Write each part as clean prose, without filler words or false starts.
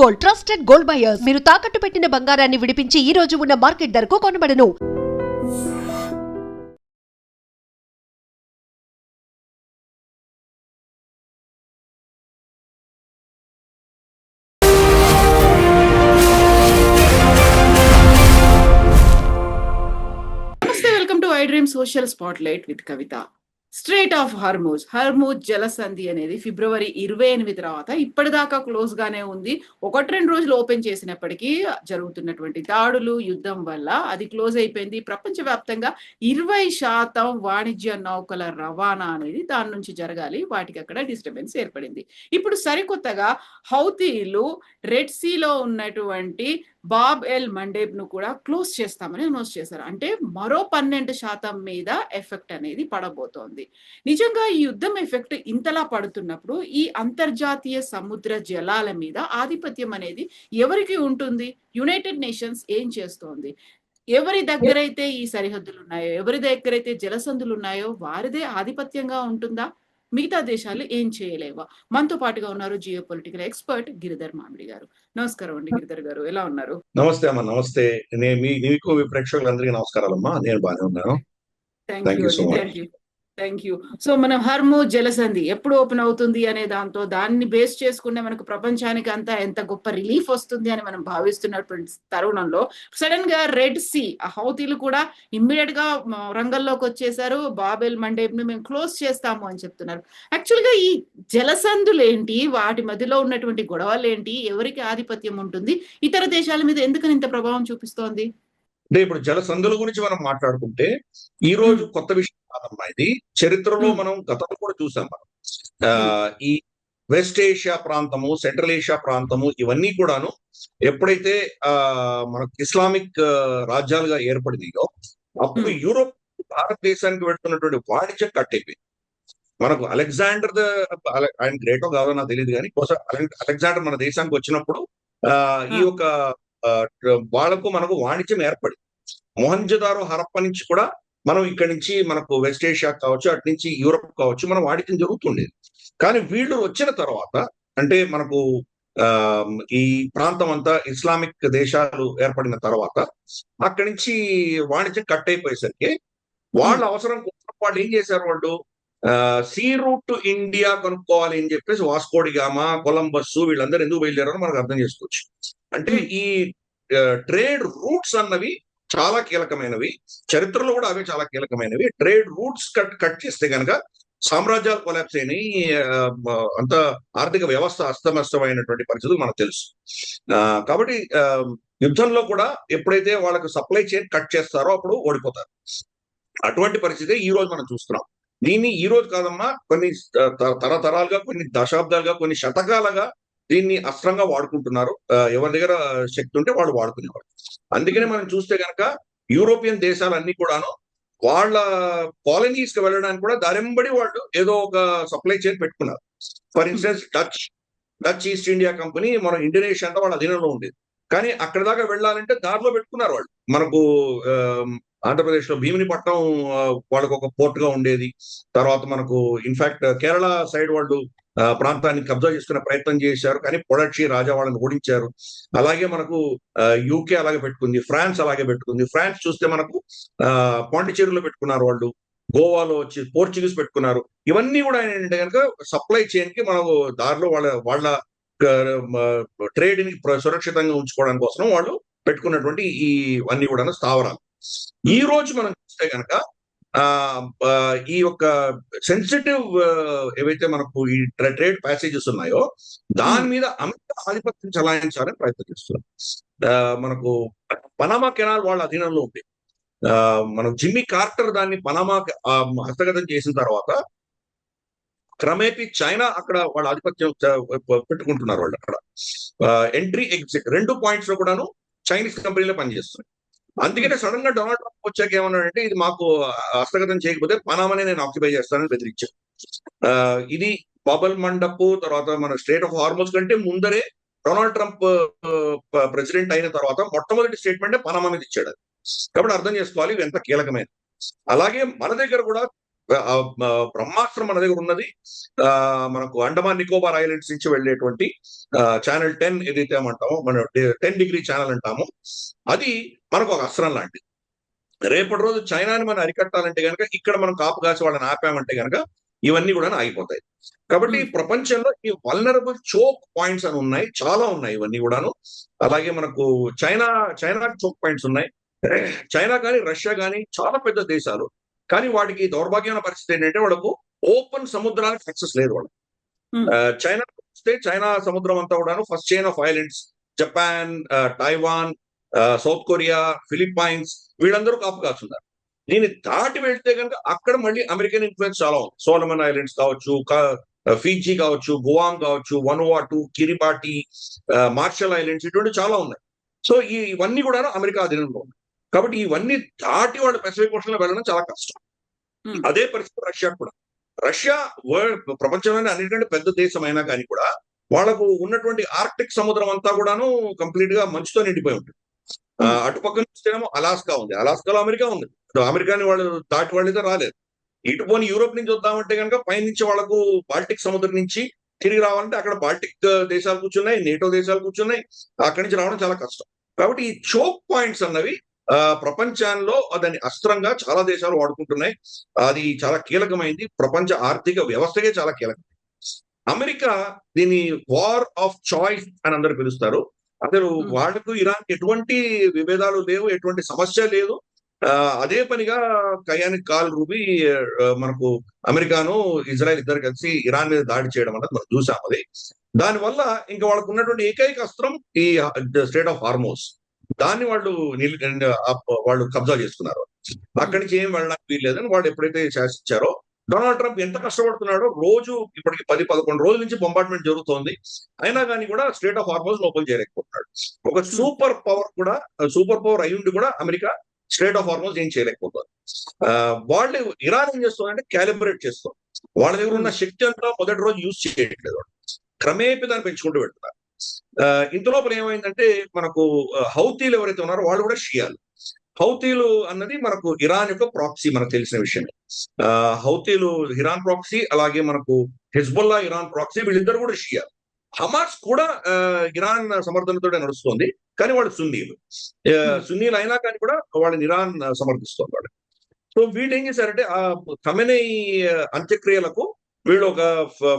Gold, trusted gold buyers. మీరు తాకట్టు పెట్టిన బంగారాన్ని విడిపించి ఈ రోజు ఉన్న మార్కెట్ ధరకు కొనబడను. నమస్తే, welcome to I dream social spotlight with Kavitha. Strait of Hormuz జలసంధి అనేది ఫిబ్రవరి 28 తర్వాత ఇప్పటిదాకా క్లోజ్ గానే ఉంది. 1-2 రోజులు ఓపెన్ చేసినప్పటికీ జరుగుతున్నటువంటి దాడులు, యుద్ధం వల్ల అది క్లోజ్ అయిపోయింది. ప్రపంచవ్యాప్తంగా 20% వాణిజ్య నౌకల రవాణా అనేది దాని నుంచి జరగాలి, వాటికి అక్కడ డిస్టర్బెన్స్ ఏర్పడింది. ఇప్పుడు సరికొత్తగా హౌతీలు రెడ్ సీలో ఉన్నటువంటి బాబ్ ఎల్ మండేబ్ ను కూడా క్లోజ్ చేస్తామని అనౌన్స్ చేశారు. అంటే మరో 12% మీద ఎఫెక్ట్ అనేది పడబోతోంది. నిజంగా ఈ యుద్ధం ఎఫెక్ట్ ఇంతలా పడుతున్నప్పుడు ఈ అంతర్జాతీయ సముద్ర జలాల మీద ఆధిపత్యం అనేది ఎవరికి ఉంటుంది? యునైటెడ్ నేషన్స్ ఏం చేస్తోంది? ఎవరి దగ్గరైతే ఈ సరిహద్దులు ఉన్నాయో, ఎవరి దగ్గరైతే జలసంధులు ఉన్నాయో వారిదే ఆధిపత్యంగా ఉంటుందా? మిగతా దేశాలు ఏం చేయలేవా? మనతో పాటుగా ఉన్నారు జియో పొలిటికల్ ఎక్స్పర్ట్ గిరిధర్ మామిడి గారు. నమస్కారం అండి గిరిధర్ గారు, ఎలా ఉన్నారు? నమస్తే అమ్మా. నమస్తే. నీకు మీ ప్రేక్షకులందరికీ నమస్కారాలమ్మా. నేను బాగానే ఉన్నాను. Thank you. సో మనం హర్మూజ్ జలసంధి ఎప్పుడు ఓపెన్ అవుతుంది అనే దాన్ని బేస్ చేసుకునే మనకు ప్రపంచానికి అంతా ఎంత గొప్ప రిలీఫ్ వస్తుంది అని మనం భావిస్తున్నటువంటి తరుణంలో సడన్ గా రెడ్ సీ హౌతీలు కూడా ఇమ్మీడియట్ గా రంగంలోకి వచ్చేసారు. బాబెల్ మండేబ్ ని మేము క్లోజ్ చేస్తాము అని చెప్తున్నారు. యాక్చువల్ గా ఈ జలసంధులు ఏంటి, వాటి మధ్యలో ఉన్నటువంటి గొడవలు ఏంటి, ఎవరికి ఆధిపత్యం ఉంటుంది, ఇతర దేశాల మీద ఎందుకని ఇంత ప్రభావం చూపిస్తోంది? అంటే ఇప్పుడు జలసంధుల గురించి మనం మాట్లాడుకుంటే ఈ రోజు కొత్త విషయం కాదమ్మా. ఇది చరిత్రలో మనం గతంలో కూడా చూసాం. మనం ఈ వెస్ట్ ఏషియా ప్రాంతము, సెంట్రల్ ఏషియా ప్రాంతము ఇవన్నీ కూడాను ఎప్పుడైతే మనకు ఇస్లామిక్ రాజ్యాలుగా ఏర్పడినాయో అప్పుడు యూరోప్ భారతదేశానికి వెళ్తున్నటువంటి వాణిజ్యం కట్ అయిపోయింది. మనకు అలెగ్జాండర్ ఆయన గ్రేటో కాదో నాకు తెలియదు, కానీ అలెగ్జాండర్ మన దేశానికి వచ్చినప్పుడు ఈ యొక్క వాళ్లకు మనకు వాణిజ్యం ఏర్పడింది. మొహంజదారో హరప్ప నుంచి కూడా మనం ఇక్కడి నుంచి మనకు వెస్ట్ ఏషియా కావచ్చు, అటు నుంచి యూరోప్ కావచ్చు, మన వాణిజ్యం జరుగుతుండేది. కానీ వీళ్ళు వచ్చిన తర్వాత అంటే మనకు ఈ ప్రాంతం అంతా ఇస్లామిక్ దేశాలు ఏర్పడిన తర్వాత అక్కడి నుంచి వాణిజ్యం కట్ అయిపోయేసరికి వాళ్ళ అవసరం కోసం వాళ్ళు ఏం చేశారు, వాళ్ళు సీ రూట్ టు ఇండియా కనుక్కోవాలి అని చెప్పేసి వాస్కోడిగామా, కొలంబస్ వీళ్ళందరూ ఎందుకు బయలుదేరారో మనకు అర్థం చేసుకోవచ్చు. అంటే ఈ ట్రేడ్ రూట్స్ అన్నవి చాలా కీలకమైనవి, చరిత్రలో కూడా అవే చాలా కీలకమైనవి. ట్రేడ్ రూట్స్ కట్ చేస్తే కనుక సామ్రాజ్యాలు కొలాప్స్ అయినాయి, అంత ఆర్థిక వ్యవస్థ అస్తమస్తమైనటువంటి పరిస్థితులు మనకు తెలుసు. కాబట్టి యుద్ధంలో కూడా ఎప్పుడైతే వాళ్ళకు సప్లై చైన్ కట్ చేస్తారో అప్పుడు ఓడిపోతారు. అటువంటి పరిస్థితి ఈ రోజు మనం చూస్తున్నాం. దీన్ని ఈ రోజు కాదమ్మా, కొన్ని తరతరాలుగా, కొన్ని దశాబ్దాలుగా, కొన్ని శతకాలుగా దీన్ని అస్త్రంగా వాడుకుంటున్నారు. ఎవరి దగ్గర శక్తి ఉంటే వాళ్ళు వాడుకునేవారు. అందుకనే మనం చూస్తే కనుక యూరోపియన్ దేశాలన్నీ కూడాను వాళ్ళ కాలనీస్ కి వెళ్ళడానికి కూడా దారింబడి వాళ్ళు ఏదో ఒక సప్లై చైన్ పెట్టుకున్నారు. For instance Dutch east India company మన ఇండోనేషియా అంతా వాళ్ళ అధీనంలో ఉండేది. కానీ అక్కడ దాకా వెళ్ళాలంటే దారిలో పెట్టుకున్నారు వాళ్ళు. మనకు ఆంధ్రప్రదేశ్ లో భీమినిపట్నం వాళ్ళకు ఒక పోర్ట్ గా ఉండేది. తర్వాత మనకు ఇన్ఫాక్ట్ కేరళ సైడ్ వాళ్ళు ప్రాంతాన్ని కబ్జా చేసుకునే ప్రయత్నం చేశారు, కానీ పొడక్షి రాజా వాళ్ళని ఓడించారు. అలాగే మనకు యూకే అలాగే పెట్టుకుంది, ఫ్రాన్స్ అలాగే పెట్టుకుంది. ఫ్రాన్స్ చూస్తే మనకు పాండిచేరిలో పెట్టుకున్నారు వాళ్ళు, గోవాలో వచ్చి పోర్చుగీస్ పెట్టుకున్నారు. ఇవన్నీ కూడా ఏంటంటే కనుక సప్లై చైన్ కి మనకు దారిలో వాళ్ళ ట్రేడ్ ని సురక్షితంగా ఉంచుకోవడానికి కోసం వాళ్ళు పెట్టుకున్నటువంటి ఇవన్నీ కూడా స్థావరాలు. ఈ రోజు మనం చూస్తే కనుక ఈ యొక్క సెన్సిటివ్ ఏవైతే మనకు ఈ ట్రేడ్ ప్యాసేజెస్ ఉన్నాయో దాని మీద అమెరికా ఆధిపత్యం చలాయించాలని ప్రయత్నం చేస్తున్నారు. మనకు పనామా కెనాల్ వాళ్ళ అధీనంలో ఉంది. మనం జిమ్మీ కార్టర్ దాన్ని పనామా హస్తగతం చేసిన తర్వాత క్రమేపీ చైనా అక్కడ వాళ్ళ ఆధిపత్యం పెట్టుకుంటున్నారు. వాళ్ళు అక్కడ ఎంట్రీ ఎగ్జిట్ 2 పాయింట్స్ లో కూడాను చైనీస్ కంపెనీలో పనిచేస్తున్నాయి. అందుకనే సడన్ గా డొనాల్డ్ ట్రంప్ వచ్చాక ఏమన్నాడంటే, ఇది మాకు హస్తగతం చేయకపోతే పనామానే నేను ఆక్యుపై చేస్తానని బెదిరించాను. ఇది బాబెల్ మండప్ తర్వాత మన స్ట్రేట్ ఆఫ్ హార్మోజ్ కంటే ముందరే డొనాల్డ్ ట్రంప్ ప్రెసిడెంట్ అయిన తర్వాత మొట్టమొదటి స్టేట్మెంటే పనామా మీద ఇచ్చాడు. కాబట్టి అర్థం చేసుకోవాలి ఇవి ఎంత కీలకమైన. అలాగే మన దగ్గర కూడా బ్రహ్మాస్త్రం మన దగ్గర ఉన్నది. మనకు అండమాన్ నికోబార్ ఐలాండ్స్ నుంచి వెళ్ళేటువంటి ఛానల్ 10 ఏదైతే అంటామో, మన 10 డిగ్రీ ఛానల్ అంటామో, అది మనకు ఒక అస్త్రం లాంటిది. రేపటి రోజు చైనాని మనం అరికట్టాలంటే కనుక ఇక్కడ మనం కాపు కాసి వాళ్ళని ఆపామంటే కనుక ఇవన్నీ కూడా ఆగిపోతాయి. కాబట్టి ప్రపంచంలో ఈ వల్నరబుల్ చోక్ పాయింట్స్ అని ఉన్నాయి, చాలా ఉన్నాయి ఇవన్నీ కూడాను. అలాగే మనకు చైనా చోక్ పాయింట్స్ ఉన్నాయి. చైనా కానీ రష్యా కానీ చాలా పెద్ద దేశాలు, కానీ వాటికి దౌర్భాగ్యమైన పరిస్థితి ఏంటంటే వాళ్ళకు ఓపెన్ సముద్రానికి యాక్సెస్ లేదు. వాళ్ళు చైనా వస్తే చైనా సముద్రం అంతా కూడాను first chain of islands, Japan, Taiwan, south Korea, Philippines, వీళ్ళందరూ కాపు కాస్తున్నారు. దీన్ని దాటి వెళ్తే కనుక అక్కడ మళ్ళీ అమెరికన్ ఇన్ఫ్లుయెన్స్ చాలా ఉంది. సోలమన్ ఐలాండ్స్ కావచ్చు, ఫీజీ కావచ్చు, గువామ్ కావచ్చు, వనువాటు, కిరిబాటి, మార్షల్ ఐలాండ్స్, ఇటువంటి చాలా ఉన్నాయి. సో ఇవన్నీ కూడా అమెరికా అధీనంలో ఉన్నాయి. కాబట్టి ఇవన్నీ దాటి వాళ్ళు పెసిఫిక్ ఓషన్ లో వెళ్ళడం చాలా కష్టం. అదే పరిస్థితి రష్యా కూడా. రష్యా ప్రపంచంలోనే అన్నిటికంటే పెద్ద దేశం అయినా కానీ కూడా వాళ్ళకు ఉన్నటువంటి ఆర్క్టిక్ సముద్రం అంతా కూడాను కంప్లీట్ గా మంచుతో నిండిపోయి ఉంటుంది. అటుపక్కన చూస్తేనేమో అలాస్కా ఉంది, అలాస్కాలో అమెరికా ఉంది. అమెరికాని వాళ్ళు దాటి వాళ్ళైతే రాలేదు. ఇటు పోని యూరోప్ నుంచి వద్దామంటే కనుక పైనుంచి వాళ్ళకు బాల్టిక్ సముద్రం నుంచి తిరిగి రావాలంటే అక్కడ బాల్టిక్ దేశాలు కూర్చున్నాయి, నేటో దేశాలు కూర్చున్నాయి, అక్కడి నుంచి రావడం చాలా కష్టం. కాబట్టి ఈ చోక్ పాయింట్స్ అన్నవి ప్రపంచంలో దాన్ని అస్త్రంగా చాలా దేశాలు వాడుకుంటున్నాయి. అది చాలా కీలకమైంది, ప్రపంచ ఆర్థిక వ్యవస్థకే చాలా కీలకమైంది. అమెరికా దీన్ని వార్ ఆఫ్ చాయిస్ అని అందరూ పిలుస్తారు. అసలు వాళ్ళకు ఇరాన్ ఎటువంటి విభేదాలు లేవు, ఎటువంటి సమస్య లేదు. అదే పనిగా కయానికి కాల్ రూబి మనకు అమెరికాను ఇజ్రాయెల్ ఇద్దరు కలిసి ఇరాన్ మీద దాడి చేయడం అన్నది మనం చూసాం. అది దానివల్ల ఇంకా వాళ్ళకు ఉన్నటువంటి ఏకైక అస్త్రం ఈ స్ట్రెయిట్ ఆఫ్ హార్మోస్, దాన్ని వాళ్ళు కబ్జా చేసుకున్నారు. అక్కడి నుంచి ఏం వెళ్ళడానికి వీల్లేదని వాళ్ళు ఎప్పుడైతే శాసించారో, డొనాల్డ్ ట్రంప్ ఎంత కష్టపడుతున్నాడో, రోజు ఇప్పటికి 10-11 రోజుల నుంచి బొంబార్డ్మెంట్ జరుగుతోంది, అయినా కానీ కూడా స్ట్రెయిట్ ఆఫ్ హార్మోస్ లోపల చేయలేకపోతున్నాడు. ఒక సూపర్ పవర్ అయ్యుండి కూడా అమెరికా స్ట్రెయిట్ ఆఫ్ హార్మోస్ ఏం చేయలేకపోతుంది. వాళ్ళు ఇరాన్ ఏం చేస్తుందంటే క్యాలిబ్రేట్ చేస్తుంది. వాళ్ళ దగ్గర ఉన్న శక్తి అంతా మొదటి రోజు యూజ్ చేయట్లేదు, క్రమేపీ దాన్ని పెంచుకుంటూ పెడుతున్నారు. ఇంతలోపల ఏమైందంటే మనకు హౌతీలు ఎవరైతే ఉన్నారో వాళ్ళు కూడా షియాలు. హౌతీలు అన్నది మనకు ఇరాన్ యొక్క ప్రాక్సీ, మనకు తెలిసిన విషయం. హౌతీలు ఇరాన్ ప్రాక్సీ, అలాగే మనకు హెజ్బుల్లా ఇరాన్ ప్రాక్సీ, వీళ్ళిద్దరు కూడా షియాలు. హమాస్ కూడా ఇరాన్ సమర్థనతో నడుస్తుంది, కానీ వాళ్ళు సున్నీలు అయినా కానీ కూడా వాళ్ళని ఇరాన్ సమర్థిస్తుంది వాళ్ళు. సో వీళ్ళు ఏం చేశారంటే ఆ ఖమెనీ అంత్యక్రియలకు వీళ్ళు ఒక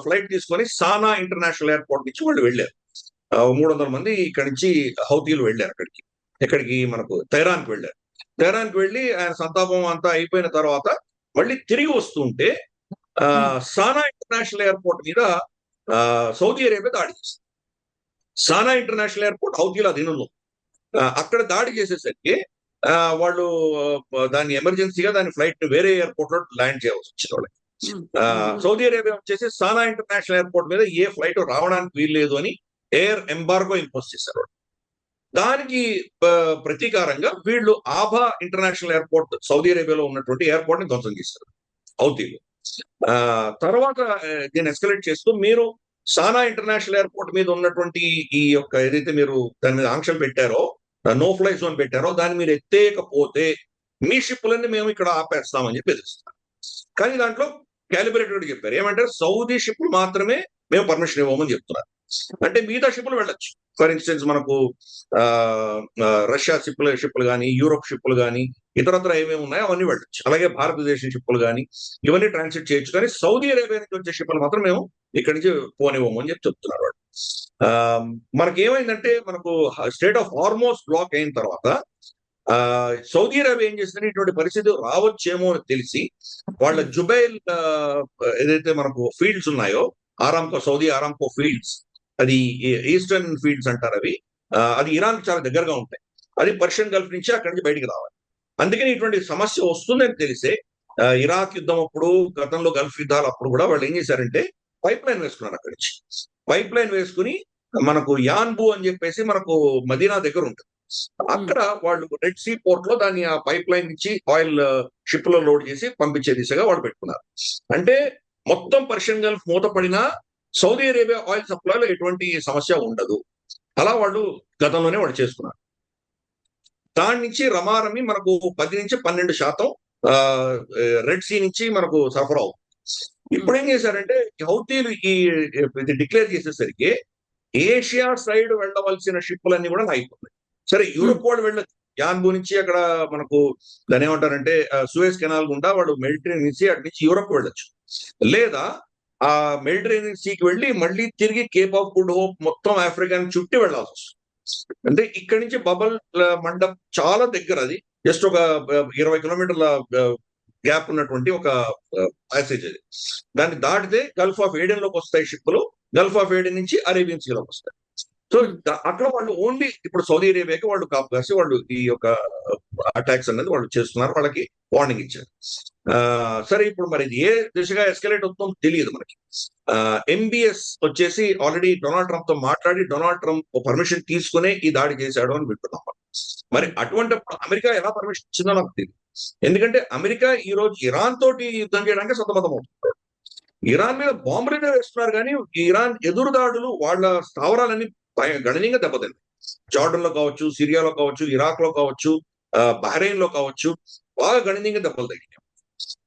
ఫ్లైట్ తీసుకొని సానా ఇంటర్నేషనల్ ఎయిర్పోర్ట్ నుంచి వాళ్ళు వెళ్ళారు. 300 మంది ఇక్కడి నుంచి హౌతీలు వెళ్ళారు ఎక్కడికి మనకు తెహరాన్కి వెళ్ళారు. తెహరాన్కి వెళ్ళి ఆయన సంతాపం అంతా అయిపోయిన తర్వాత మళ్ళీ తిరిగి వస్తుంటే సానా ఇంటర్నేషనల్ ఎయిర్పోర్ట్ మీద సౌదీ అరేబియా దాడి చేసింది. సానా ఇంటర్నేషనల్ ఎయిర్పోర్ట్ హౌతీల అధీనంలో. అక్కడ దాడి చేసేసరికి వాళ్ళు దాన్ని ఎమర్జెన్సీగా దాని ఫ్లైట్ వేరే ఎయిర్పోర్ట్ లో ల్యాండ్ చేయవలసి వచ్చింది వాళ్ళకి. సౌదీ అరేబియా వచ్చేసి సానా ఇంటర్నేషనల్ ఎయిర్పోర్ట్ మీద ఏ ఫ్లైట్ రావడానికి వీల్లేదు అని ఎయిర్ ఎంబార్గో ఇంపోజ్ చేశారు. దానికి ప్రతీకారంగా వీళ్ళు ఆభా ఇంటర్నేషనల్ ఎయిర్పోర్ట్, సౌదీ అరేబియాలో ఉన్నటువంటి ఎయిర్పోర్ట్ ని ధ్వంసం చేశారు హౌతీలు. తర్వాత దీన్ని ఎస్కలేట్ చేస్తూ మీరు సానా ఇంటర్నేషనల్ ఎయిర్పోర్ట్ మీద ఉన్నటువంటి ఈ యొక్క ఏదైతే మీరు దాని మీద ఆంక్షలు పెట్టారో, నో ఫ్లై జోన్ పెట్టారో, దాన్ని మీరు ఎత్తేయకపోతే మీ షిప్పులన్నీ మేము ఇక్కడ ఆపేస్తామని చెప్పి ఎదురుస్తున్నారు. కానీ దాంట్లో క్యాలిబ్రేటెడ్ చెప్పారు. ఏమంటారు, సౌదీ షిప్పులు మాత్రమే మేము పర్మిషన్ ఇవ్వమని చెప్తున్నారు. అంటే మిగతా షిప్పులు వెళ్ళొచ్చు. ఫర్ ఇన్స్టెన్స్ మనకు రష్యా షిప్పులు కానీ, యూరోప్ షిప్పులు కానీ, ఇతరత్ర ఏమేమి ఉన్నాయో అవన్నీ వెళ్ళొచ్చు. అలాగే భారతదేశం షిప్పులు కానీ ఇవన్నీ ట్రాన్సిట్ చేయొచ్చు. కానీ సౌదీ అరేబియా నుంచి వచ్చే షిప్పులు మాత్రం మేము ఇక్కడి నుంచి పోనివ్వము అని చెప్పి చెప్తున్నారు వాళ్ళు. మనకి ఏమైందంటే మనకు స్ట్రెయిట్ ఆఫ్ హార్మోస్ బ్లాక్ అయిన తర్వాత సౌదీ అరేబియా ఏం చేసిందంటే ఇటువంటి పరిస్థితి రావచ్చేమో అని తెలిసి వాళ్ళ జుబైల్ ఏదైతే మనకు ఫీల్డ్స్ ఉన్నాయో, సౌదీ ఆరాంకో ఫీల్డ్స్, అది ఈస్టర్న్ ఫీల్డ్స్ అంటారు అవి. అది ఇరాన్ చాలా దగ్గరగా ఉంటాయి. అది పర్షియన్ గల్ఫ్ నుంచి అక్కడి నుంచి బయటికి రావాలి. అందుకని ఇటువంటి సమస్య వస్తుందని తెలిసే ఇరాక్ యుద్ధం అప్పుడు, గతంలో గల్ఫ్ యుద్ధాలు అప్పుడు కూడా వాళ్ళు ఏం చేశారంటే పైప్ లైన్ వేసుకున్నారు. అక్కడి నుంచి పైప్ లైన్ వేసుకుని మనకు యాన్బు అని చెప్పేసి మనకు మదీనా దగ్గర ఉంటుంది, అక్కడ వాళ్ళు రెడ్ సీ పోర్ట్ లో దాన్ని ఆ పైప్ లైన్ నుంచి ఆయిల్ షిప్ లో లోడ్ చేసి పంపించే దిశగా వాళ్ళు పెట్టుకున్నారు. అంటే మొత్తం పర్షియన్ గల్ఫ్ మూతపడినా సౌదీ అరేబియా ఆయిల్ సప్లైలో ఎటువంటి సమస్య ఉండదు. అలా వాళ్ళు గతంలోనే వాళ్ళు చేసుకున్నారు. దాని నుంచి రమారమి మనకు 10 నుంచి 12% రెడ్ సీ నుంచి మనకు సరఫరా అవుతుంది. ఇప్పుడు ఏం చేశారంటే హౌతీలు ఇది డిక్లేర్ చేసేసరికి ఏషియా సైడ్ వెళ్ళవలసిన షిప్పులన్నీ కూడా ఆగిపోతాయి. సరే యూరోప్ వాళ్ళు వెళ్ళచ్చు, యాన్బు నుంచి అక్కడ మనకు దాని ఏమంటారంటే సూయజ్ కెనాల్ గుండా వాడు మెడిటరేనియన్ నుంచి అటు నుంచి యూరోప్ వెళ్ళొచ్చు, లేదా ఆ మెడిటరేనియన్ సీకి వెళ్ళి మళ్ళీ తిరిగి కేప్ ఆఫ్ గుడ్ హోప్ మొత్తం ఆఫ్రికాని చుట్టి వెళ్లాల్సి వస్తుంది. అంటే ఇక్కడి నుంచి బబల్ మండప్ చాలా దగ్గర, అది జస్ట్ ఒక 20 కిలోమీటర్ల గ్యాప్ ఉన్నటువంటి ఒక ప్యాసేజ్ అది. దాన్ని దాటితే గల్ఫ్ ఆఫ్ ఏడెన్ లోకి వస్తాయి షిప్లు, గల్ఫ్ ఆఫ్ ఏడెన్ నుంచి అరేబియన్ సీలోకి వస్తాయి. సో అక్కడ వాళ్ళు ఓన్లీ ఇప్పుడు సౌదీ అరేబియాకి వాళ్ళు కాపు కాసి వాళ్ళు ఈ యొక్క అటాక్స్ అనేది వాళ్ళు చేస్తున్నారు, వాళ్ళకి వార్నింగ్ ఇచ్చారు. సరే ఇప్పుడు మరి ఇది ఏ దిశగా ఎస్కలేట్ అవుతుందో తెలియదు మనకి. ఎంబీఎస్ వచ్చేసి ఆల్రెడీ డొనాల్డ్ ట్రంప్ తో మాట్లాడి డొనాల్డ్ ట్రంప్ పర్మిషన్ తీసుకునే ఈ దాడి చేశాడు అని వింటున్నాం. మరి అటువంటిప్పుడు అమెరికా ఎలా పర్మిషన్ ఇచ్చిందో నాకు తెలియదు. ఎందుకంటే అమెరికా ఈ రోజు ఇరాన్ తోటి యుద్ధం చేయడానికి సతమతం అవుతుంది. ఇరాన్ మీద బాంబులైతే వేస్తున్నారు, కానీ ఇరాన్ ఎదురుదాడులు వాళ్ళ స్థావరాలన్నీ గణనీయంగా దెబ్బతింది. జార్డన్ లో కావచ్చు, సిరియాలో కావచ్చు, ఇరాక్ లో కావచ్చు, బహ్రెయిన్ లో కావచ్చు, బాగా గణనీయంగా దెబ్బలు తగ్గినాయి.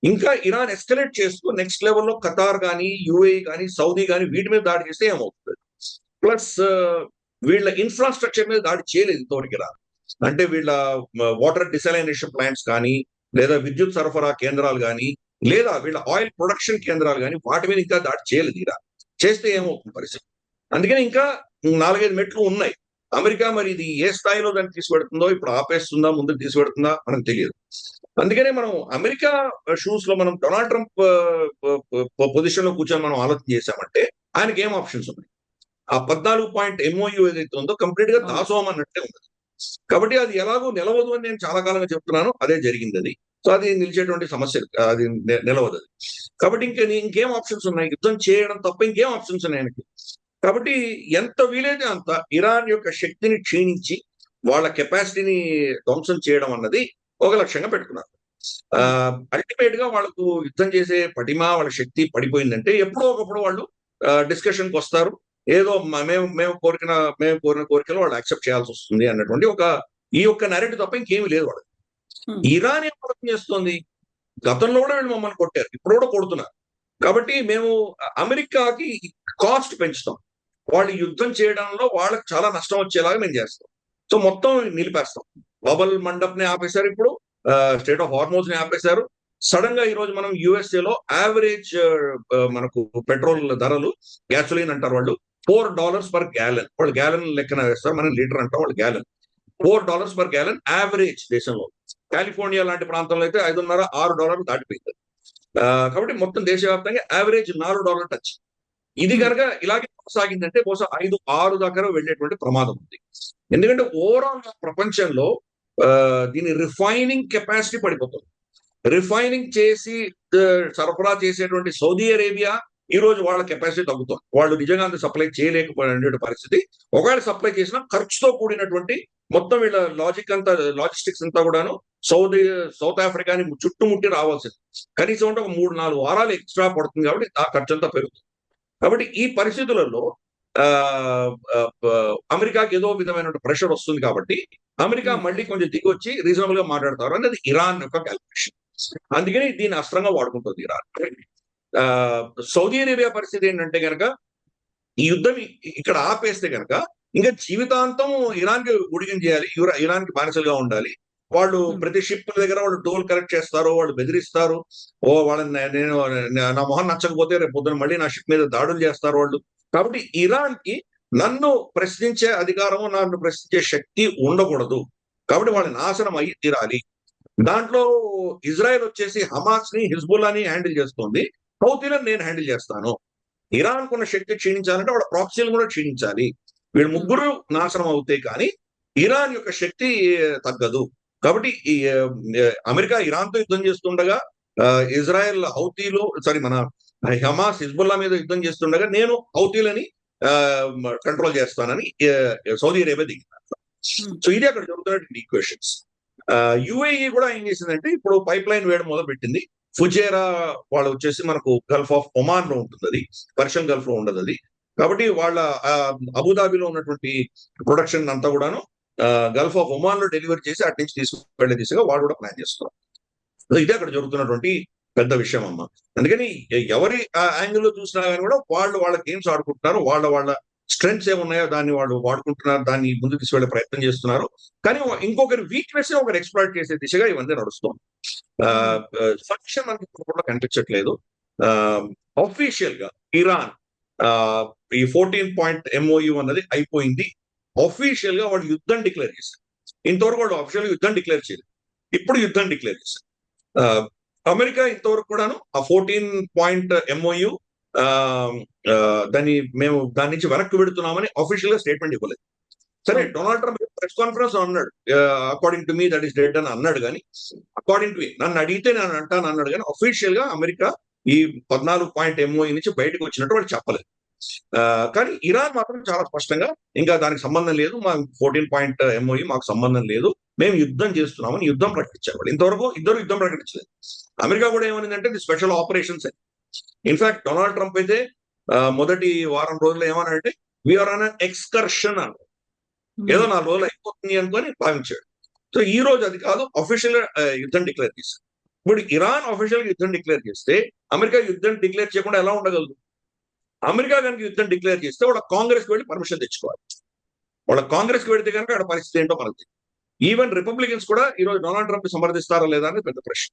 ఇంకా ఇరాన్ ఎస్కలేట్ చేస్తూ నెక్స్ట్ లెవెల్లో ఖతార్ కానీ, యుఏఈ కానీ, సౌదీ కానీ వీటి మీద దాడి చేస్తే ఏమవుతుంది. ప్లస్ వీళ్ళ ఇన్ఫ్రాస్ట్రక్చర్ మీద దాడి చేయలేదు ఇంతవరకు ఇరాన్. అంటే వీళ్ళ వాటర్ డిసలైనేషన్ ప్లాంట్స్ కానీ, లేదా విద్యుత్ సరఫరా కేంద్రాలు కానీ, లేదా వీళ్ళ ఆయిల్ ప్రొడక్షన్ కేంద్రాలు కానీ వాటి మీద ఇంకా దాడి చేయలేదు ఇరాన్. చేస్తే ఏమవుతుంది పరిస్థితి. అందుకని ఇంకా 4-5 మెట్లు ఉన్నాయి. అమెరికా మరి ఇది ఏ స్థాయిలో దాన్ని తీసుకెడుతుందో, ఇప్పుడు ఆపేస్తుందా, ముందుకు తీసుకెడుతుందా మనకు తెలియదు. అందుకనే మనం అమెరికా షూస్ లో మనం డొనాల్డ్ ట్రంప్ పొజిషన్ లో కూర్చొని మనం ఆలోచన చేశామంటే ఆయనకి ఏం ఆప్షన్స్ ఉన్నాయి. ఆ 14 పాయింట్ MOU ఏదైతే ఉందో కంప్లీట్ గా దాసోహం అన్నట్టే ఉంది. కాబట్టి అది ఎలాగో నిలవదు అని నేను చాలా కాలంగా చెప్తున్నాను. అదే జరిగింది అది. సో అది నిలిచేటువంటి సమస్య, అది నిలవదు అది. కాబట్టి ఇంకేం ఆప్షన్స్ ఉన్నాయి, యుద్ధం చేయడం తప్ప ఇంకేం ఆప్షన్స్ ఉన్నాయి ఆయనకి. కాబట్టి ఎంత వీలైతే అంత ఇరాన్ యొక్క శక్తిని క్షీణించి వాళ్ళ కెపాసిటీని ధ్వంసం చేయడం అన్నది ఒక లక్ష్యంగా పెట్టుకున్నారు. అల్టిమేట్ గా వాళ్ళకు యుద్ధం చేసే పటిమ, వాళ్ళ శక్తి పడిపోయిందంటే ఎప్పుడో ఒకప్పుడు వాళ్ళు డిస్కషన్కి వస్తారు. ఏదో మేము కోరిన కోరికలు వాళ్ళు యాక్సెప్ట్ చేయాల్సి వస్తుంది అన్నటువంటి ఈ యొక్క నరేటివ్ తప్ప ఇంకేమీ లేదు వాళ్ళకి. ఇరాన్ ఏం ప్రయత్నం చేస్తుంది, గతంలో కూడా వీళ్ళు మమ్మల్ని కొట్టారు, ఇప్పుడు కూడా కొడుతున్నారు. కాబట్టి మేము అమెరికాకి కాస్ట్ పెంచుతాం, వాళ్ళు యుద్ధం చేయడంలో వాళ్ళకి చాలా నష్టం వచ్చేలాగా మేము చేస్తాం. సో మొత్తం నిలిపేస్తాం. బబల్ మండప్ ని ఆపేశారు, ఇప్పుడు స్టేట్ ఆఫ్ హార్మోజ్ ని ఆపేశారు. సడన్ గా ఈ రోజు మనం USA లో యావరేజ్ మనకు పెట్రోల్ ధరలు, గ్యాసోలిన్ అంటారు వాళ్ళు, $4 per gallon. వాళ్ళు గ్యాలన్ లెక్కన వేస్తారు, మనం లీటర్ అంటాం, వాళ్ళు గ్యాలన్. $4 per gallon యావరేజ్ దేశంలో. కాలిఫోర్నియా లాంటి ప్రాంతంలో అయితే $5.5-6 దాటిపోయింది. కాబట్టి మొత్తం దేశవ్యాప్తంగా యావరేజ్ $4 టచ్. ఇది కనుక ఇలాగే కొనసాగిందంటే బహుశా 5-6 దాకా వెళ్ళేటువంటి ప్రమాదం ఉంది. ఎందుకంటే ఓవరాల్ ప్రపంచంలో దీని రిఫైనింగ్ కెపాసిటీ పడిపోతుంది. రిఫైనింగ్ చేసి సరఫరా చేసేటువంటి సౌదీ అరేబియా ఈ రోజు వాళ్ళ కెపాసిటీ తగ్గుతుంది. వాళ్ళు నిజంగా అంత సప్లై చేయలేకపోయిన పరిస్థితి. ఒకవేళ సప్లై చేసినా ఖర్చుతో కూడినటువంటి మొత్తం వీళ్ళ లాజిస్టిక్స్ అంతా కూడాను సౌత్ ఆఫ్రికాని చుట్టుముట్టి రావాల్సింది. కనీసం అంటే ఒక 3-4 వారాలు ఎక్స్ట్రా పడుతుంది. కాబట్టి ఆ ఖర్చు అంతా పెరుగుతుంది. కాబట్టి ఈ పరిస్థితులలో అమెరికాకి ఏదో విధమైన ప్రెషర్ వస్తుంది. కాబట్టి అమెరికా మళ్ళీ కొంచెం దిగొచ్చి రీజనబుల్ గా మాట్లాడతారు అనేది ఇరాన్ యొక్క క్యాల్కులేషన్. అందుకని దీన్ని అస్త్రంగా వాడుకుంటుంది ఇరాన్. సౌదీ అరేబియా పరిస్థితి ఏంటంటే కనుక ఈ యుద్ధం ఇక్కడ ఆపేస్తే కనుక ఇంకా జీవితాంతం ఇరాన్ కి ఉడిగం చేయాలి, ఇరాన్ కి బానిసలుగా ఉండాలి. వాళ్ళు ప్రతి షిప్ దగ్గర వాళ్ళు టోల్ కలెక్ట్ చేస్తారు, వాళ్ళు బెదిరిస్తారు. వాళ్ళని నేను నా మొహం నచ్చకపోతే రేపు పొద్దున మళ్ళీ నా షిప్ మీద దాడులు చేస్తారు వాళ్ళు. కాబట్టి ఇరాన్ కి నన్ను ప్రశ్నించే అధికారము, నన్ను ప్రశ్నించే శక్తి ఉండకూడదు. కాబట్టి వాళ్ళని నాశనం అయ్యి తీరాలి. దాంట్లో ఇజ్రాయెల్ వచ్చేసి హమాస్ ని, హిజ్బుల్లాని హ్యాండిల్ చేస్తుంది, హౌతీలను నేను హ్యాండిల్ చేస్తాను. ఇరాన్ కున్న శక్తి క్షీణించాలంటే వాళ్ళ ప్రాక్సీలు కూడా క్షీణించాలి. వీళ్ళు ముగ్గురు నాశనం అవుతాయి, కానీ ఇరాన్ యొక్క శక్తి తగ్గదు. కాబట్టి అమెరికా ఇరాన్ తో యుద్ధం చేస్తుండగా, ఇజ్రాయెల్ హౌతీలు మన హమాస్ హిజ్బుల్లా మీద యుద్ధం చేస్తుండగా నేను హౌతీలని కంట్రోల్ చేస్తానని సౌదీ అరేబియా దిగింది. సో ఇది అక్కడ జరుగుతున్నటువంటి ఈక్వేషన్స్. UAE కూడా ఏం చేసిందంటే ఇప్పుడు పైప్ లైన్ వేయడం మొదలు పెట్టింది. ఫుజేరా వాళ్ళు వచ్చేసి మనకు గల్ఫ్ ఆఫ్ ఒమాన్ లో ఉంటుంది, అది పర్షియన్ గల్ఫ్ లో ఉండదు అది. కాబట్టి వాళ్ళ అబుదాబిలో ఉన్నటువంటి ప్రొడక్షన్ అంతా కూడాను గల్ఫ్ ఆఫ్ ఒమాన్ లో డెలివరీ చేసి అటు నుంచి తీసుకువెళ్లే దిశగా వాడు కూడా ప్లాన్ చేస్తున్నారు. ఇదే అక్కడ జరుగుతున్నటువంటి పెద్ద విషయం అమ్మ. అందుకని ఎవరి యాంగిల్లో చూసినా కానీ కూడా వాళ్ళ గేమ్స్ ఆడుకుంటున్నారు, వాళ్ళ స్ట్రెంగ్స్ ఏమున్నాయో దాన్ని వాళ్ళు వాడుకుంటున్నారు, దాన్ని ముందుకు తీసుకెళ్లే ప్రయత్నం చేస్తున్నారు. కానీ ఇంకొకరి వీక్నెస్ ఒకరు ఎక్స్ప్లాయిట్ చేసే దిశగా ఇవన్నీ నడుస్తుంది. సత్యం మనకి ఇప్పుడు కూడా కనిపించట్లేదు. అఫీషియల్ గా ఇరాన్ ఈ 14-point MOU అన్నది అయిపోయింది. అఫీషియల్ గా వాడు యుద్ధం డిక్లేర్ చేశారు. ఇంతవరకు వాడు అఫీషియల్ యుద్ధం డిక్లేర్ చేయలేదు, ఇప్పుడు యుద్ధం డిక్లేర్ చేశారు. అమెరికా ఇంతవరకు కూడాను ఆ 14-point MOU మేము దాని నుంచి వెనక్కి పెడుతున్నామని అఫీషియల్ గా స్టేట్మెంట్ ఇవ్వలేదు. సరే, డొనాల్డ్ ట్రంప్ ప్రెస్ కాన్ఫరెన్స్ అన్నాడు, according to me that is dead అని అన్నాడు. కానీ అకార్డింగ్ టు మీ నన్ను అడిగితే నేను అంటాను అన్నాడు. కానీ అఫీషియల్ గా అమెరికా ఈ 14-point MOU నుంచి బయటకు వచ్చినట్టు వాళ్ళు చెప్పలేదు. కానీ ఇరాన్ మాత్రం చాలా స్పష్టంగా ఇంకా దానికి సంబంధం లేదు, మా 14-point MOU మాకు సంబంధం లేదు, మేము యుద్ధం చేస్తున్నామని యుద్ధం ప్రకటించారు. వాళ్ళు ఇంతవరకు ఇద్దరు యుద్ధం ప్రకటించలేదు. అమెరికా కూడా ఏమనిందంటే ఇది స్పెషల్ ఆపరేషన్స్ అని. ఇన్ఫాక్ట్ డొనాల్డ్ ట్రంప్ అయితే మొదటి వారం రోజులు ఏమన్నాడంటే వీఆర్ ఆన్ అన్ ఎక్స్కర్షన్ అన్నాడు. ఏదో 4 రోజులు అయిపోతుంది అనుకొని భావించాడు. సో ఈ రోజు అది కాదు, అఫీషియల్ యుద్ధం డిక్లేర్ చేశారు. ఇప్పుడు ఇరాన్ అఫీషియల్ గా యుద్ధం డిక్లేర్ చేస్తే అమెరికా యుద్ధం డిక్లేర్ చేయకుండా ఎలా ఉండగలదు? అమెరికా కనుక యుద్ధం డిక్లేర్ చేస్తే వాళ్ళ కాంగ్రెస్కి వెళ్ళి పర్మిషన్ తెచ్చుకోవాలి. వాళ్ళ కాంగ్రెస్కి వెళితే కనుక అక్కడ పరిస్థితి ఏంటో మనకు తెలియదు. ఈవెన్ రిపబ్లికన్స్ కూడా ఈ రోజు డొనాల్డ్ ట్రంప్ సమర్థిస్తారా లేదా అనేది పెద్ద ప్రశ్న.